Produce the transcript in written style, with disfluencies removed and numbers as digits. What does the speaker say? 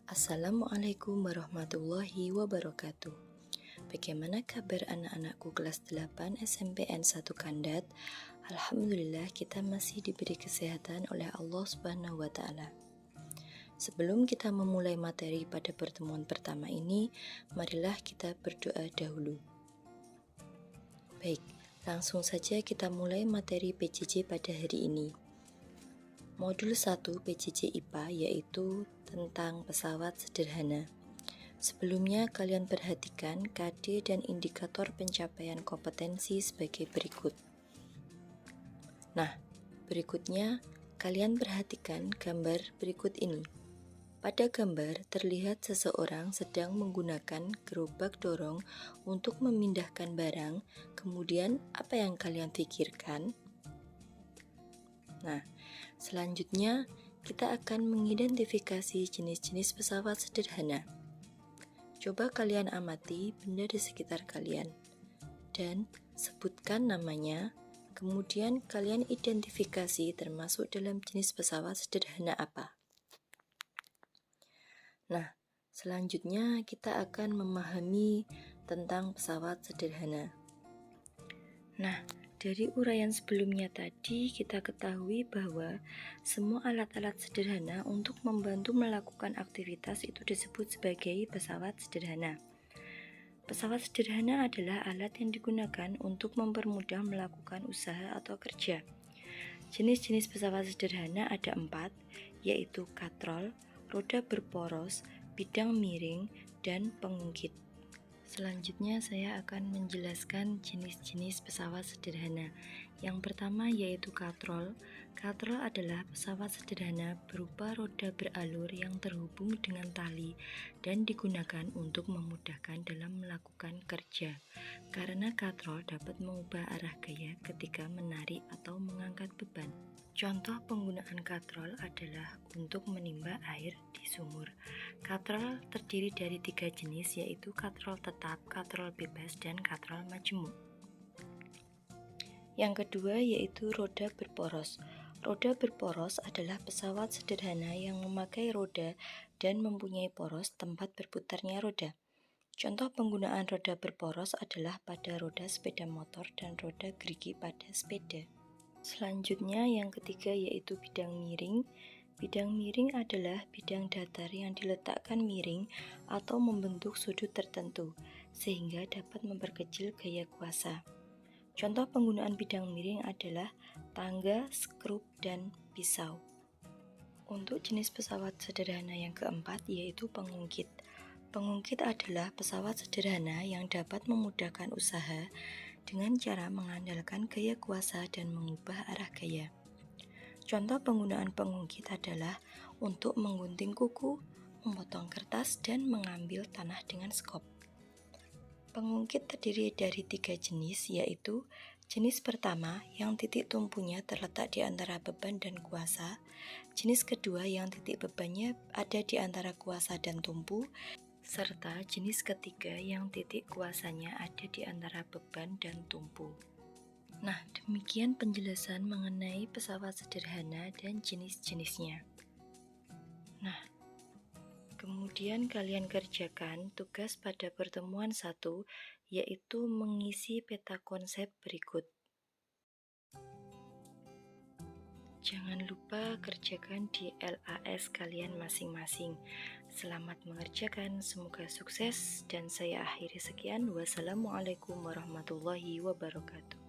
Assalamualaikum warahmatullahi wabarakatuh. Bagaimana kabar anak-anakku kelas 8 SMPN 1 Kandat? Alhamdulillah kita masih diberi kesehatan oleh Allah Subhanahu wa taala. Sebelum kita memulai materi pada pertemuan pertama ini, marilah kita berdoa dahulu. Baik, langsung saja kita mulai materi PJJ pada hari ini. Modul 1 PJJ IPA yaitu tentang pesawat sederhana. Sebelumnya kalian perhatikan KD dan indikator pencapaian kompetensi sebagai berikut. Nah, berikutnya kalian perhatikan gambar berikut ini. Pada gambar terlihat seseorang sedang menggunakan gerobak dorong untuk memindahkan barang. Kemudian apa yang kalian pikirkan? Nah, selanjutnya kita akan mengidentifikasi jenis-jenis pesawat sederhana. Coba kalian amati benda di sekitar kalian dan sebutkan namanya, kemudian kalian identifikasi termasuk dalam jenis pesawat sederhana apa. Nah, selanjutnya kita akan memahami tentang pesawat sederhana. Nah, dari uraian sebelumnya tadi kita ketahui bahwa semua alat-alat sederhana untuk membantu melakukan aktivitas itu disebut sebagai pesawat sederhana. Pesawat sederhana adalah alat yang digunakan untuk mempermudah melakukan usaha atau kerja. Jenis-jenis pesawat sederhana ada 4, yaitu katrol, roda berporos, bidang miring, dan pengungkit. Selanjutnya saya akan menjelaskan jenis-jenis pesawat sederhana. Yang pertama yaitu katrol. Katrol adalah pesawat sederhana berupa roda beralur yang terhubung dengan tali dan digunakan untuk memudahkan dalam melakukan kerja. Karena katrol dapat mengubah arah gaya ketika menarik atau mengangkat beban. Contoh penggunaan katrol adalah untuk menimba air di sumur. Katrol terdiri dari 3 jenis yaitu katrol tetap, katrol bebas, dan katrol majemuk. Yang kedua yaitu roda berporos. Roda berporos adalah pesawat sederhana yang memakai roda dan mempunyai poros tempat berputarnya roda. Contoh penggunaan roda berporos adalah pada roda sepeda motor dan roda gerigi pada sepeda. Selanjutnya yang ketiga yaitu bidang miring. Bidang miring adalah bidang datar yang diletakkan miring atau membentuk sudut tertentu sehingga dapat memperkecil gaya kuasa. Contoh penggunaan bidang miring adalah tangga, skrup, dan pisau. Untuk jenis pesawat sederhana yang keempat yaitu pengungkit. Pengungkit adalah pesawat sederhana yang dapat memudahkan usaha dengan cara mengandalkan gaya kuasa dan mengubah arah gaya. Contoh penggunaan pengungkit adalah untuk menggunting kuku, memotong kertas, dan mengambil tanah dengan skop. Pengungkit terdiri dari 3 jenis yaitu jenis pertama yang titik tumpunya terletak di antara beban dan kuasa, jenis kedua yang titik bebannya ada di antara kuasa dan tumpu, serta jenis ketiga yang titik kuasanya ada di antara beban dan tumpu. Nah, demikian penjelasan mengenai pesawat sederhana dan jenis-jenisnya. Nah, kemudian kalian kerjakan tugas pada pertemuan 1, yaitu mengisi peta konsep berikut. Jangan lupa kerjakan di LAS kalian masing-masing. Selamat mengerjakan, semoga sukses, dan saya akhiri sekian. Wassalamualaikum warahmatullahi wabarakatuh.